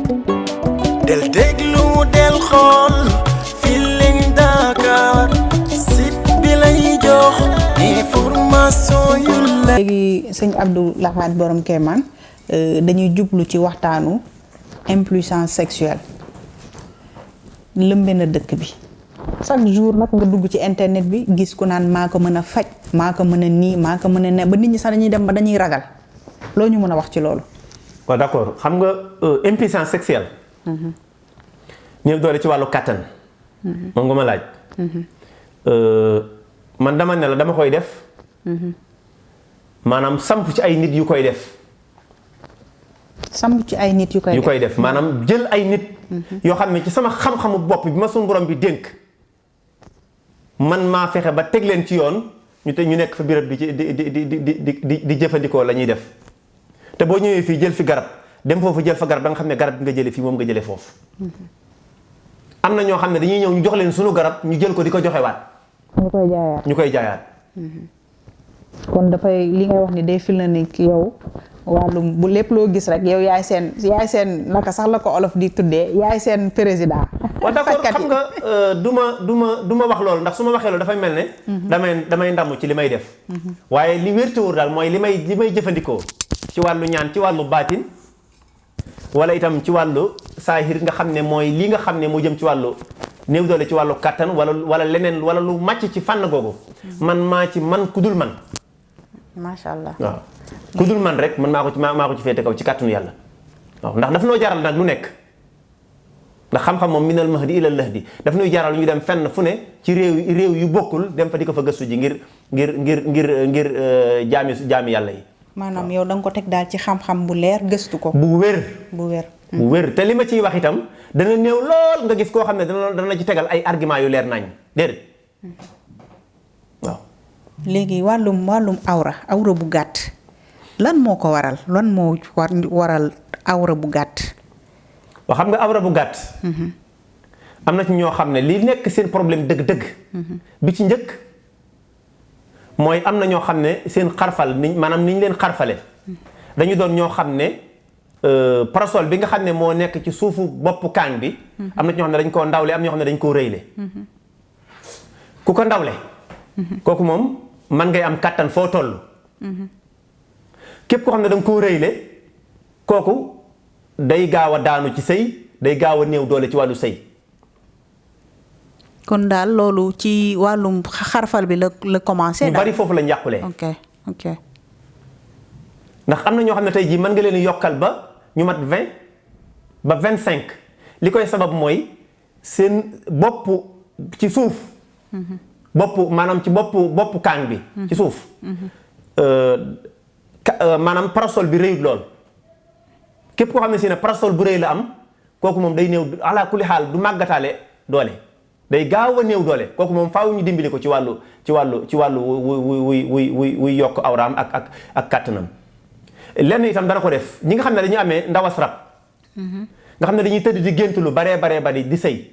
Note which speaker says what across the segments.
Speaker 1: del déglu del xool Feeling Dakar site bi lay jox information yu la.
Speaker 2: léegi sëñ Abdou Lahad borom Kéemaan dañuy jublu ci waxtaanu impuissance sexuelle lëmbe na dëkk bi chaque jour nag nga dugg ci internet bi gis ku naan maa ko mën a faj maa ko mën a nii maa ko mën a ne ba nit ñi sax dañuy dem ba dañuy ragal loo ñu mën a wax ci loolu.
Speaker 3: waaw d'accord xam nga impuissance sexuelle. ñëw doole ci wàllu kàttan. moom nga ma laaj. man dama ne la dama koy def. maanaam samp ci ay nit yu koy def.
Speaker 2: samp ci ay nit yu koy def
Speaker 3: maanaam jël ay nit. yoo xam ne ci sama xam-xamu bopp bi ma suñu borom bi dénk. man maa fexe ba teg leen ci yoon ñu nekk fa birab di jëfandikoo la ñuy def. te boo ñëwee fii jël fi garab dem foofu jël fa garab da nga xam ne garab bi nga jëlee fii moom nga jëlee foofu. am na ñoo xam ne dañuy ñëw ñu jox leen sunu garab ñu jël ko di ko joxewaat. ñu koy jaayaat.
Speaker 2: kon dafay li ngay wax ni day fil na ni yow wàllum bu lépp loo gis rek yow yaay seen naka sax la ko olof di tuddee yaay seen président.
Speaker 3: waaw d'accord xam nga du ma wax loolu ndax su ma waxee loolu dafay mel ne. damay ndamu ci li may def. waaye li wér te wóor daal mooy li may jëfandikoo. ci wàllu ñaan ci wàllu baatin wala itam ci wàllu saahir nga xam ne mooy li nga xam ne moo jëm ci wàllu néew doole ci wàllu kattan wala leneen wala lu màcc ci fànn googu. man maa ci man ku dul man.
Speaker 2: macha allah
Speaker 3: waaw ku dul man rek man maa ko ci féete kaw ci kàttanu yàlla. waaw ndax daf noo jaral nag lu nekk ndax xam-xam moom minal mahdi ilal lahdi daf nuy jaral ñu dem fenn fu ne ci réew yu bokkul dem fa di ko fa gëstu ji ngir jaami yàlla yi.
Speaker 2: maanaam yow da nga ko teg daal ci xam-xam bu leer gëstu ko.
Speaker 3: bu wér te li ma ciy wax itam dana néew lool nga gis koo xam ne dana la ci tegal ay argument yu leer nañ déedéet waaw.
Speaker 2: léegi wàllum awra bu gàtt lan moo ko waral lan moo waral awra bu gàtt.
Speaker 3: waaw xam nga awra bu gàtt. am na ci ñoo xam ne li nekk seen problème dëgg-dëgg. bi ci njëkk. mooy am na ñoo xam ne seen xarfal maanaam ni ñu leen xarfale dañu doon ñoo xam ne parasol bi nga xam ne moo nekk ci suufu boppu kaan bi am na ñoo xam ne dañ koo ndawle am ñoo xam ne dañ koo rëyle ku ko ndawle kooku moom man ngay am kàttan foo toll képp koo xam ne danga koo rëyle kooku day gaaw a daanu ci sëy day gaaw a néew doole ci wàllu sëy.
Speaker 2: kon daal loolu ci wàllum xarfal bi la commencé.
Speaker 3: ñu bari foofu lañ yàqulee.
Speaker 2: ok
Speaker 3: ndax am na ñoo xam ne tey jii mën nga leen yokkal ba ñu mat 20 ba 25 li koy sabab mooy seen bopp ci suuf. maanaam ci boppu kaan bi. ci suuf. maanaam parasol bi rëyut lool képp koo xam ne si ne parasol bu rëy la am kooku moom day néew ala kulli xaal du màggataale doole. day gaaw a néew doole kooku moom faaw ñu dimbali ko ci wàllu wuy yokk awraam ak kàttanam lenn itam dana ko def ñi nga xam ne dañuy amee ndawas rab nga xam ne dañuy tëdd di gént lu baree bari di sëy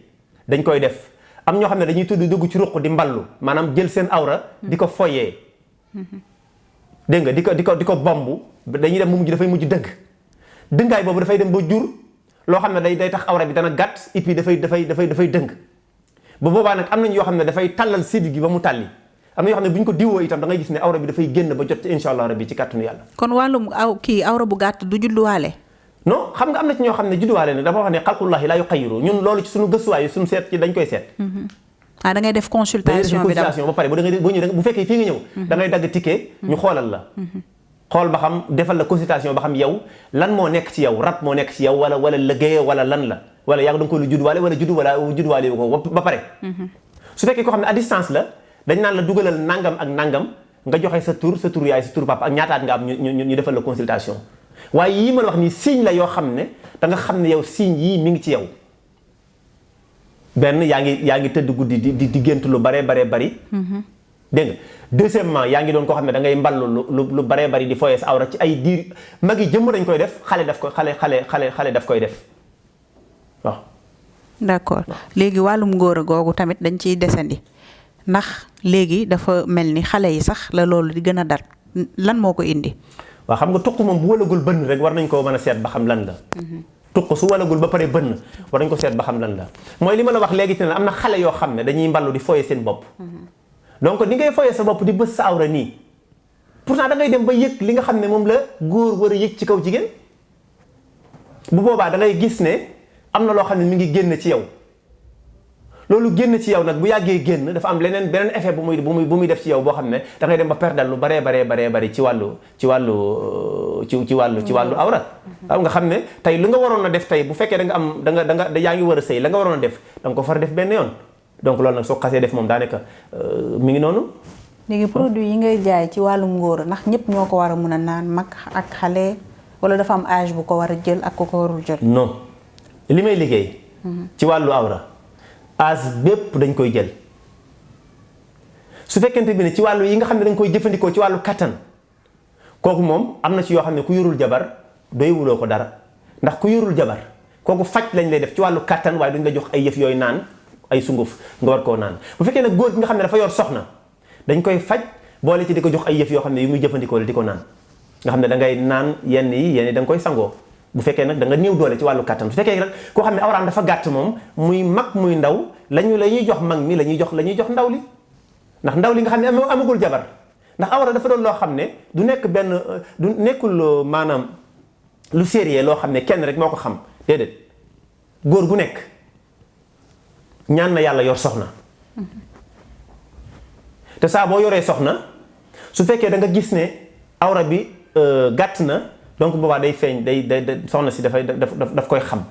Speaker 3: dañ koy def am ñoo xam ne dañuy tëdd dugg ci ruq di mballu maanaam jël seen awra di ko foyee dégg nga di ko bomb dañuy dem mu mujj dafay mujj dëngaay boobu dafay dem ba jur loo xam ne day tax awra bi dana gàtt et puis dafay dëng ba boobaa nag am nañ yoo xam ne dafay tàllal sidit gi ba mu tàlli am na yoo xam ne bu ñu ko diwoo itam da ngay gis ne awra bi dafay génn ba jot ci insha allah rabbi ci kàttanu yàlla. kon wàllum
Speaker 2: awra bu gàtt du judduwaale.
Speaker 3: non xam nga am na ci ñoo xam ne judduwaale ne dafa wax ne xalqullahi laa yuxayyiru ñun loolu ci suñu gëstuwaay yi suñu seet ci dañ koy seet.
Speaker 2: da ngay def consultation bi
Speaker 3: ba pare bu fekkee fii nga ñëw. da ngay dagg ticket ñu xoolal la. xool ba xam defal la consultation ba xam yow lan moo nekk ci yow rab moo nekk ci yow wala liggéey wala lan la wala yaa ngi doon ko lu judduwaale wala judduwaale ko ba pare. su fekkee koo xam ne à distance la dañ naan la dugalal nangam ak nangam nga joxe sa tur yaay sa tur papa ak ñaataat nga am ñu defal la consultation waaye yii ma la wax nii signe la yoo xam ne da nga xam ne yow signe yii mi ngi ci yow. benn yaa ngi tëdd guddi di gént lu bari. dégg nga deuxièmement yaa ngi doon koo xam ne da ngay mballu lu baree bari di foyee sa awra ci ay diir mag yi jëmm dañ koy def xale daf koy def waaw.
Speaker 2: d'accord léegi wàllum ngóora googu tamit dañ ciy desandi ndax léegi dafa mel ni xale yi sax la loolu di gën a dar lan moo ko indi.
Speaker 3: waaw xam nga tuq moom bu wëlagul bënn rek war nañ koo mën a seet ba xam lan la. tuq su walagul ba pare bënn war nañ ko seet ba xam lan la mooy li ma la wax léegi te ne am na xale yoo xam ne dañuy mballu di foye seen bopp donc ni ngay foye sa bopp di bës sa awra nii pourtant da ngay dem ba yëg li nga xam ne moom la góor war a yëg ci kaw jigéen bu boobaa da ngay gis ne am na loo xam ne mi ngi génn ci yow loolu génn ci yow nag bu yàggee génn dafa am beneen effet bu muy def ci yow boo xam ne da ngay dem ba perdal lu baree bari ci wàllu awra waaw nga xam ne tey lu nga waroon a def tey bu fekkee da nga am da nga yaa ngi war a sëy la nga waroon a def da nga ko far def benn yoon donc loolu nag soo xasee def moom daanaka mi ngi noonu.
Speaker 2: léegi produit yi ngay jaay ci wàllum ngóor ndax ñëpp ñoo ko war a mun a naan mag ak xale wala dafa am âge bu ko war a jël ak ku ko warul jël.
Speaker 3: non li may liggéey. ci wàllu awra âge bépp dañ koy jël su fekkente bi ne ci wàllu yi nga xam ne dañ koy jëfandikoo ci wàllu kattan kooku moom am na ci yoo xam ne ku yorul jabar doy wuloo ko dara ndax ku yorul jabar kooku faj lañ lay def ci wàllu kattan waaye duñ la jox ay yëf yooyu naan ay sunguf nga war koo naan bu fekkee nag góor gi nga xam ne dafa yor soxna dañ koy faj boole ci di ko jox ay yëf yoo xam ne yu muy jëfandikoo la di ko naan nga xam ne da ngay naan yenn yi da nga koy sangoo bu fekkee nag da nga néew doole ci wàllu kattan bu fekkee nag koo xam ne awraam dafa gàtt moom muy mag muy ndaw la ñuy jox mag mi la ñuy jox ndaw li ndax ndaw li nga xam ne amagul jabar ndax awra dafa doon loo xam ne du nekk benn du nekkul maanaam lu sérieux loo xam ne kenn rek moo ko xam déedéet góor gu nekk ñaan na yàlla yor soxna te saa boo yoree soxna su fekkee da nga gis ne awra bi gàtt na donc boobaa day feeñ day soxna si daf koy xam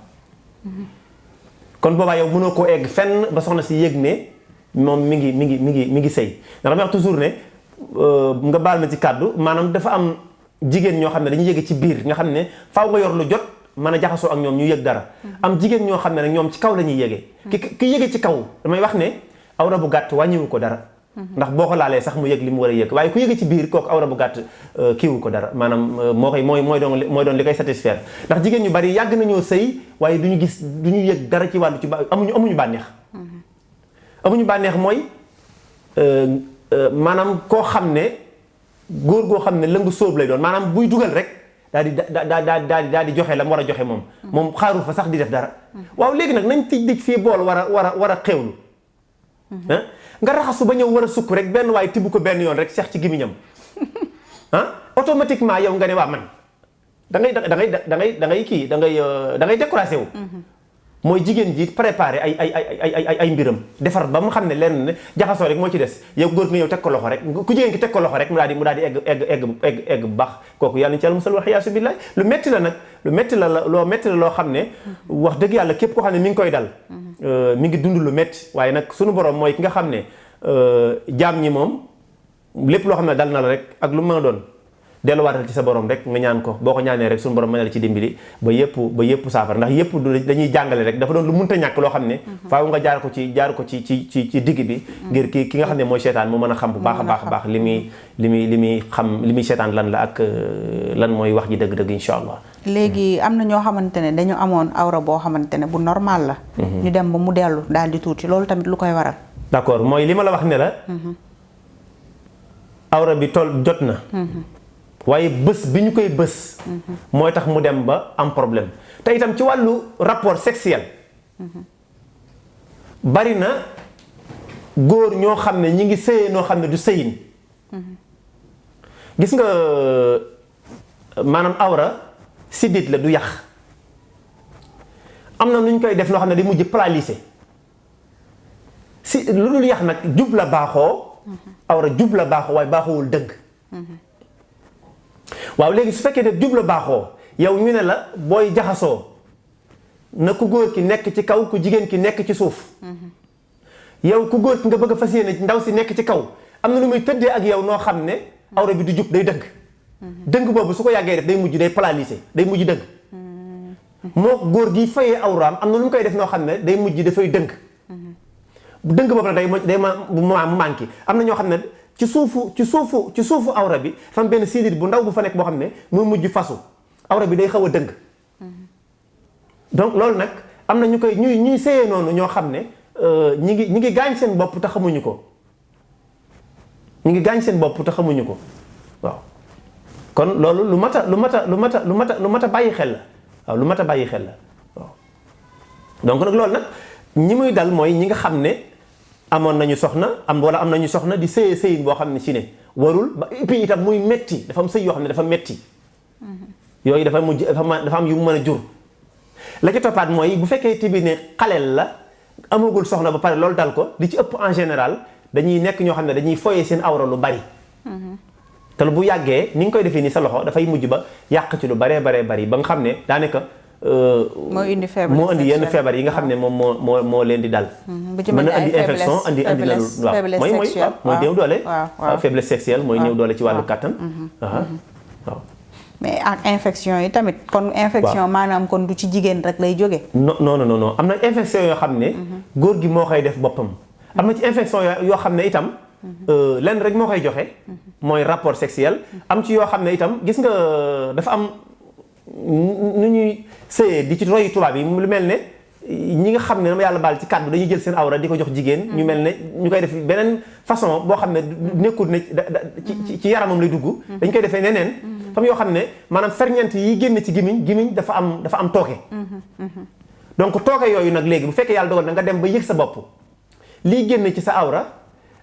Speaker 3: kon boobaa yow mënoo koo egg fenn ba soxna si yëg ne moom mi ngi sëy ndax damay wax toujours ne nga baal ma ci kàddu maanaam dafa am jigéen ñoo xam ne dañuy yëge ci biir nga xam ne faaw nga yor lu jot mën a jaxasoo ak ñoom ñu yëg dara am jigéen ñoo xam ne nag ñoom ci kaw la ñuy yëgee ki yëge ci kaw damay wax ne awra bu gàtt wàññiwu ko dara ndax boo ko laalee sax mu yëg li mu war a yëg waaye ku yëge ci biir kooku awra bu gàtt kiiwu ko dara maanaam mooy doon li koy satisfaire ndax jigéen ñu bari yàgg nañoo sëy waaye du ñu yëg dara ci wàllu ci amuñu bànneex mooy maanaam koo xam ne góor goo xam ne lëngu sóob lay doon maanaam buy dugal rek daal di joxe la mu war a joxe moom xaaru fa sax di def dara waaw léegi nag nañ tij fii bool war a xewlu nga raxasu ba ñëw war a sukk rek benn waaye tibb ko benn yoon rek seex ci gimiñam automatiquement yow nga ne waa man da ngay découragé wu mooy jigéen ji préparé ay mbiram defar ba mu xam ne lenn ne jaxasoo rek moo ci des yow góor nga ñëw teg ko loxo rek ku jigéen ki teg ko loxo rek mu daal di egg bu baax kooku yàlla ñu ci yàlla musal wax yaasu billaay lu metti la loo xam ne wax dëgg yàlla képp koo xam ne mi ngi koy dal mi ngi dund lu metti waaye nag sunu borom mooy ki nga xam ne jaam ñi moom lépp loo xam ne dal na la rek ak lu mën a doon delluwaatal ci sa borom rek nga ñaan ko boo ko ñaanee rek suñu borom mën na la ci dimbali ba yëpp saafara ndax yëpp dañuy jàngale rek dafa doon lu munta ñàkk loo xam ne faaw nga jaar ko ci digg bi ngir ki nga xam ne mooy seetaan mu mën a xam bu baax a baax li muy xam li muy seetaan lan la ak lan mooy wax ji dëgg-dëgg insha allah.
Speaker 2: léegi am na ñoo xamante ne dañu amoon awra boo xamante ne bu normal la ñu dem ba mu dellu daal di tuuti loolu tamit lu koy waral.
Speaker 3: d'accord mooy li ma la wax ne la awra bi jot na waaye bés bi ñu koy bés mooy tax mu dem ba am problème te itam ci wàllu rapport sexuel bari na góor ñoo xam ne ñi ngi sëyee noo xam ne du sëyin gis nga maanaam awra siddit la du yax am na nu ñu koy def noo xam ne di mujj paralysé si lu dul yax nag jub la baaxoo awra jub la baaxoo waaye baaxoowul dëgg waaw léegi su fekkee ne jub la baaxoo yow ñu ne la booy jaxasoo na ku góor ki nekk ci kaw ku jigéen ki nekk ci suuf yow ku góor ki nga bëgg a fas yéene ndaw si nekk ci kaw am na lu muy tëddee ak yow noo xam ne awra bi du jub day dëgg dëgg boobu su ko yàggee def day mujj day paralysé day mujj dëgg moo góor gi fayee awraam am na lu mu koy def noo xam ne day mujj dafay dëgg dëgg boobu nag day mu manqué am na ñoo xam ne ci suufu awra bi dafa am benn sidit bu ndaw bu fa nekk boo xam ne muy mujj fasu awra bi day xaw a dëng donc loolu nag am na ñuy séyee noonu ñoo xam ne ñi ngi gaañ seen bopp te xamuñu ko waaw kon loolu lu mat a bàyyi xel la waaw lu mat a bàyyi xel la donc nag loolu nag ñi muy dal mooy ñi nga xam ne amoon nañu soxna am nañu soxna di sëy sëyin boo xam ne si ne warul ba et puis itam muy metti dafa am sëy yoo xam ne dafa metti yooyu dafa am yu mu mën a jur. la ci toppaat mooy bu fekkee tibi ne xaleel la amagul soxna ba pare loolu dal ko li ci ëpp en général dañuy nekk ñoo xam ne dañuy foyee seen awra lu bari. te lu bu yàggee ni nga koy defee nii sa loxo dafay mujj ba yàq ci lu baree bari ba nga xam ne daanaka.
Speaker 2: moo indi
Speaker 3: yenn feebar yi nga xam ne moom moo leen di dal. mën na andi infection andi la waaw mooy néew doole. waaw faiblesse sexuelle mooy néew doole ci wàllu kàttan. waaw.
Speaker 2: mais ak infection yi tamit. kon infection maanaam kon du ci jigéen rek lay jóge.
Speaker 3: non am na infection yoo xam ne. góor gi moo koy def boppam. am na ci infection yoo xam ne itam. lenn rek moo koy joxe. mooy rapport sexuel. am ci yoo xam ne itam gis nga dafa am. nu ñuy sëyee di ci royu tubaab yi lu mel ne ñi nga xam ne dama yàlla baal ci kàddu dañuy jël seen awra di ko jox jigéen ñu mel ne ñu koy def beneen façon boo xam ne nekkul ne ci yaramam lay dugg dañ koy defee neneen fam yoo xam ne maanaam ferñeent yi génn ci gémmiñ dafa am tooke donc tooke yooyu nag léegi bu fekkee yàlla dogal na nga dem ba yëg sa bopp lii génn ci sa awra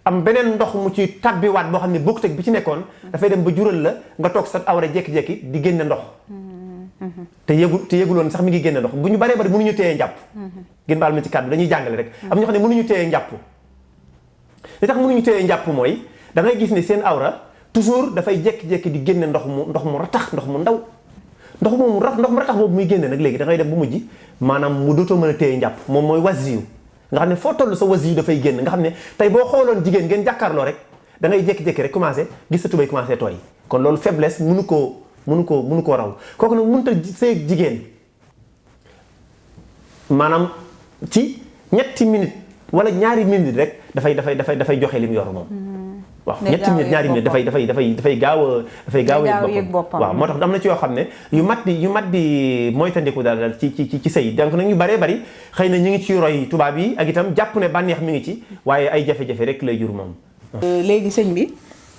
Speaker 3: am beneen ndox mu ci tabbiwaat boo xam ne bokkut ak bi ci nekkoon dafay dem ba jural la nga toog sa awra jékki-jékki di génne ndox te yëguloon sax mi ngi génne ndox bu ñu baree bari mënuñu téye njàpp gën baal ma ci kàddu dañuy jàngale rek am ñoo xam ne mënuñu téye njàpp li tax mënuñu téye njàpp mooy da ngay gis ne seen awra toujours dafay jékki-jékki di génne ndox mu ratax ndox mu ndaw ndox mu ratax boobu muy génne nag léegi da ngay dem bu mujj maanaam mu dootoo mën a téye njàpp moom mooy wasiyu nga xam ne foo toll sa wasiyu dafay génn nga xam ne tey boo xooloon jigéen ngeen jàkkaarloo rek da ngay jékki-jékki rek commencé gis sa tubay commencé tooy kon loolu faiblesse mënu koo raw kooku nag mënut a sëy jigéen maanaam ci ñetti minutes wala ñaari minutes rek dafay joxe li mu yor moom. waaw ñetti minutes ñaari minutes dafay gaaw a yëg boppam waaw moo tax am na ci yoo xam ne yu mat di moytandiku daal ci sëy donc nag ñu baree bari xëy na ñu ngi ci roy tubaab yi ak itam jàpp ne bànneex mi ngi ci waaye ay jafe-jafe rek lay jur moom.
Speaker 2: léegi sëñ bi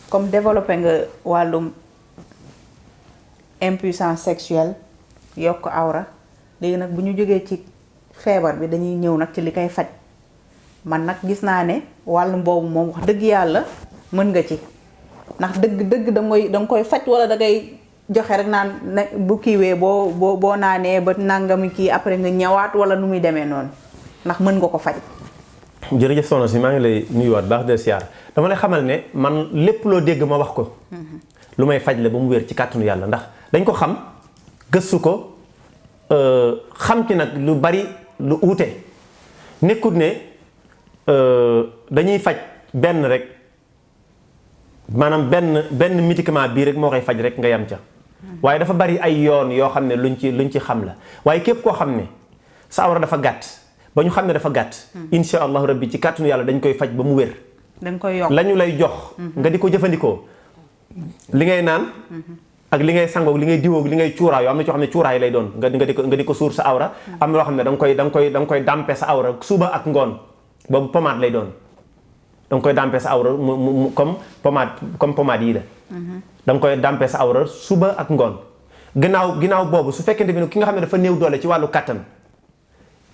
Speaker 2: comme développé nga wàllum. impuissance sexuelle yokk awra léegi nag bu ñu jógee ci feebar bi dañuy ñëw nag ci li koy faj man nag gis naa ne wàllum boobu moom wax dëgg yàlla mën nga ci ndax dëgg da nga koy faj wala da ngay joxe rek naan ne bu kiiwee boo naanee ba nangami kii après nga ñëwaat wala nu muy demee noonu ndax mën nga ko faj.
Speaker 3: jërëjëf soxna si maa ngi lay nuyuwaat baax de siyaar dama lay xamal ne man lépp loo dégg ma wax ko. lu may faj la ba mu wér ci kàttanu yàlla ndax dañ ko xam gëstu ko xam ci nag lu bari lu uute nekkut ne dañuy faj benn rek maanaam benn médicament bii rek moo koy faj rek nga yam ca waaye dafa bari ay yoon yoo xam ne luñ ci xam la waaye képp koo xam ne sa awra dafa gàtt ba ñu xam ne dafa gàtt insha allahu rabbi ci kàttanu yàlla dañ koy faj ba mu wér
Speaker 2: dañ koy yokk
Speaker 3: lañu lay jox nga di ko jëfandikoo li ngay naan ak li ngay sangoog li ngay diwoog li ngay cuuraay yoo am na ci xam ne cuuraay lay doon nga di ko suur sa awra am na loo xam ne da nga koy dàmpe sa awra suba ak ngoon boobu pommade lay doon da nga koy dàmpe sa awra mu comme pommade yii la da nga koy dàmpe sa awra suba ak ngoon ginnaaw boobu su fekkente bi ki nga xam ne dafa néew doole ci wàllu kàttan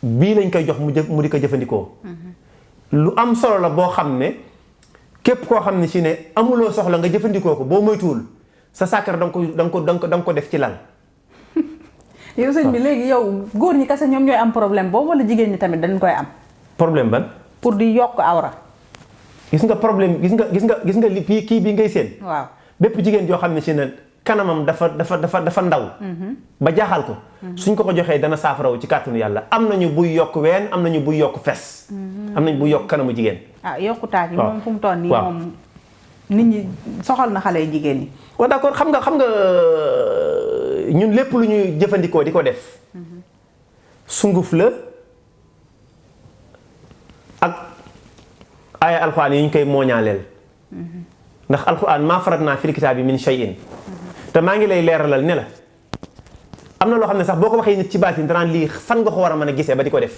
Speaker 3: bii lañ koy jox mu di ko jëfandikoo lu am solo la boo xam ne képp koo xam ne si ne amuloo soxla nga jëfandikoo ko boo moytuwul sa sàkkar da nga ko def ci lal.
Speaker 2: yow sëñ bi léegi yow góor ñi kese ñoom ñooy am problème boobu wala jigéen ñi tamit dañ koy am.
Speaker 3: problème ban.
Speaker 2: pour di yokk awra.
Speaker 3: gis nga problème gis nga li kii bi ngay seen.
Speaker 2: waaw
Speaker 3: bépp jigéen joo xam ne si ne kanamam dafa ndaw. ba jaaxal ko. suñ ko joxee dana saafaraw ci kàttanu yàlla am nañu buy yokk ween am nañu buy yokk fes. am nañu buy yokk kanamu jigéen.
Speaker 2: yokku taat yi moom fu mu toll nii moom nit ñi soxal na xale yu jigéen ñi.
Speaker 3: waaw d'accord xam nga ñun lépp lu ñuy jëfandikoo di ko def. sunguf la ak ay alxuraan yi ñu koy mooñaaleel. ndax alxuraan maa faratnaa fil kitaabi min shay'in te maa ngi lay leeralal ne la am na loo xam ne sax boo ko waxee nit ci baatin danaan lii fan nga ko war a mën a gisee ba di ko def.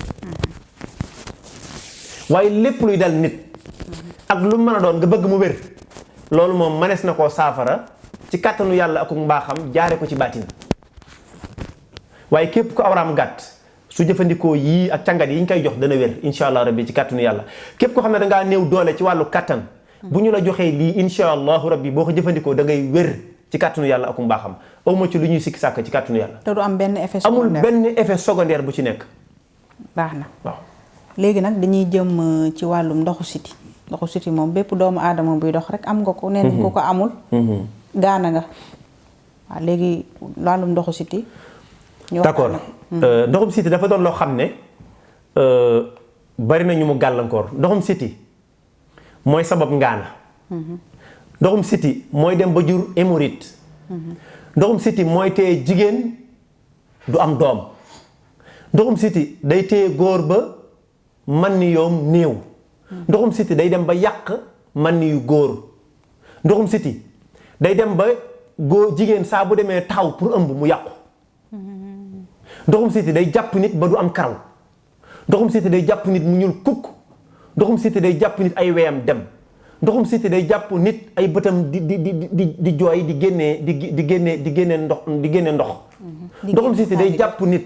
Speaker 3: waaye lépp luy dal nit ak lu mën a doon nga bëgg mu wér loolu moom mënees na koo saafara ci kàttanu yàlla ak mbaaxam jaare ko ci baatin waaye képp ku awraam gàtt su jëfandikoo yii ak càngat yi ñu koy jox dana wér incha allah rabbi ci kàttanu yàlla. képp koo xam ne da ngaa néew doole ci wàllu kattan bu ñu la joxee lii incha allahu rabbi boo ko jëfandikoo da ngay wér ci kàttanu yàlla akum mbaaxam awma ci lu ñuy sikki sàkk ci kàttanu yàlla.
Speaker 2: te du am benn effet secondaire
Speaker 3: amul benn effet secondaire bu ci nekk.
Speaker 2: baax na
Speaker 3: waaw.
Speaker 2: léegi nag dañuy jëm ci wàllum ndoxu siti. ndoxu siti moom bépp doomu aadama buy dox rek am nga ko. neen ku ko amul. gaana nga. waaw léegi wàllum ndoxu siti.
Speaker 3: d'accord ndoxum siti dafa doon loo xam ne bari na ñu mu gàllankoor ndoxum siti mooy sabab ngaana. ndoxum siti mooy dem ba jur hémorroïde. ndoxum siti mooy téye jigéen du am doom. ndoxum siti day téye góor ba man ni yoom néew. ndoxum siti day dem ba yàq man ni yu góor. ndoxum siti day dem ba góor jigéen saa bu demee taxaw pour ëmb mu yàqu. ndoxum siti day jàpp nit ba du am karaw. ndoxum siti day jàpp nit mu ñuul kukk. ndoxum siti day jàpp nit ay weyam dem. ndoxum siti day jàpp nit ay bëtam di jooy di génnee ndox. ndoxum siti day jàpp nit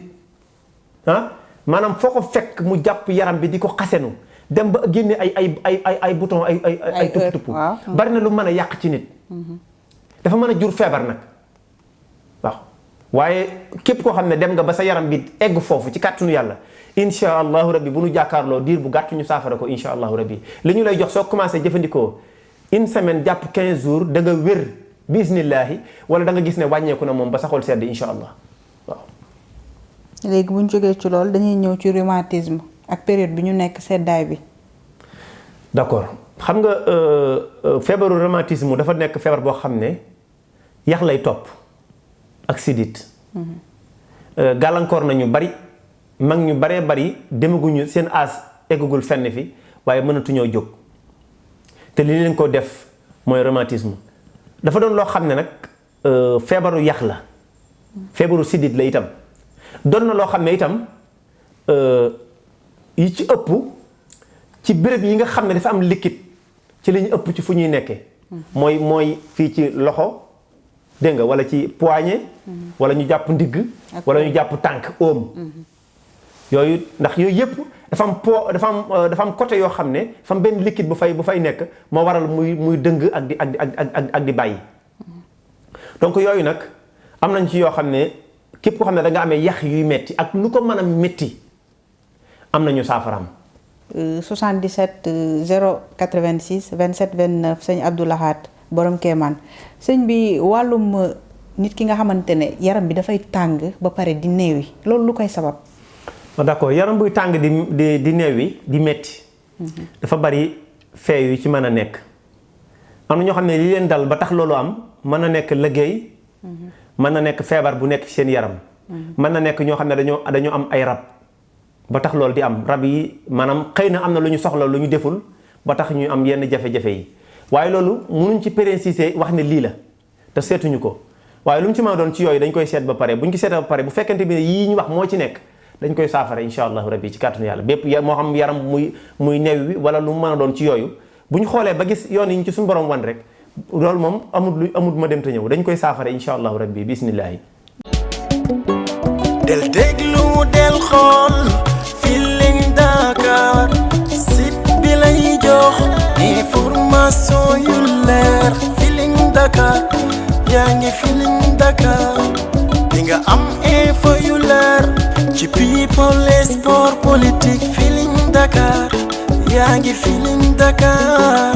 Speaker 3: maanaam foo ko fekk mu jàpp yaram bi di ko xasenu dem ba génne ay bouton ay tupp bari na lu mën a yàq ci nit. dafa mën a jur feebar nag waaw waaye képp koo xam ne dem nga ba sa yaram bi egg foofu ci kàttanu yàlla insha allahu rabbi bu nu jàkkaarloo diir bu gàtt ñu saafara ko insha allahu rabbi li ñu lay jox soo commencé jëfandikoo une semaine jàpp 15 jours da nga wér bismillahi wala da nga gis ne wàññeeku na moom ba sa xol sedd insha allah waaw.
Speaker 2: léegi bu ñu jógee ci loolu dañuy ñëw ci rhumatisme ak période bi ñu nekk seddaay bi.
Speaker 3: d'accord xam nga feebaru rhumatisme dafa nekk feebar boo xam ne yax lay topp ak sidit. gàllankoor nañu bari mag ñu baree bari demaguñu seen as eggagul fenn fi waaye mënatuñoo jóg te li leen ko def mooy rhumatisme dafa doon loo xam ne nag feebaru yax la feebaru sidit la itam doon na loo xam ne itam yi ci ëpp ci béréb yi nga xam ne dafa am liquide ci la ñu ëpp ci fu ñuy nekkee mooy fii ci loxo dégg nga wala ci poignet wala ñu jàpp ndigg wala ñu jàpp tànk oom yooyu ndax yooyu yëpp dafa am côté yoo xam ne dafa am benn liquide bu fay nekk moo waral muy dëng ak di bàyyi donc yooyu nag am nañ ci yoo xam ne képp koo xam ne da nga amee yax yuy metti ak lu ko mën a metti am nañu saafaraam.
Speaker 2: 77 086 27 29 sëñ Abdou Lahad borom Kéemaan sëñ bi wàllum nit ki nga xamante ne yaram bi dafay tàng ba pare di néewi loolu lu koy sabab.
Speaker 3: d'accord yaram buy tàng di néewi di metti dafa bari fee yu ci mën a nekk am na ñoo xam ne li leen dal ba tax loolu am mën na nekk liggéey mën na nekk feebar bu nekk ci seen yaram mën na nekk ñoo xam ne dañoo am ay rab ba tax loolu di am rab yi maanaam xëy na am na lu ñu soxla lu ñu deful ba tax ñu am yenn jafe-jafe yi waaye loolu mënuñ ci préciser wax ne lii la te seetuñu ko waaye lu mu ci mën a doon ci yooyu dañ koy seet ba pare bu ñu ko seetee ba pare bu fekkente bi ne yii ñu wax moo ci nekk dañ koy saafara insha allahu rabbi ci kàttanu yàlla bépp moo xam yaram muy new wi wala lu mu mën a doon ci yooyu bu ñu xoolee ba gis yoon yi ñu ci suñu borom wan rek loolu moom amul ma dem te ñëw dañ koy saafara insha allahu rabbi bismillahi
Speaker 1: del déglu del xool Feeling Dakar site bi lay jox information yu leer Feeling Dakar yaa ngi Feeling Dakar di nga am info yu leer ci people et sport politique Feeling Dakar yaa ngi Feeling Dakar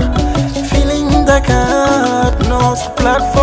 Speaker 1: notre plateforme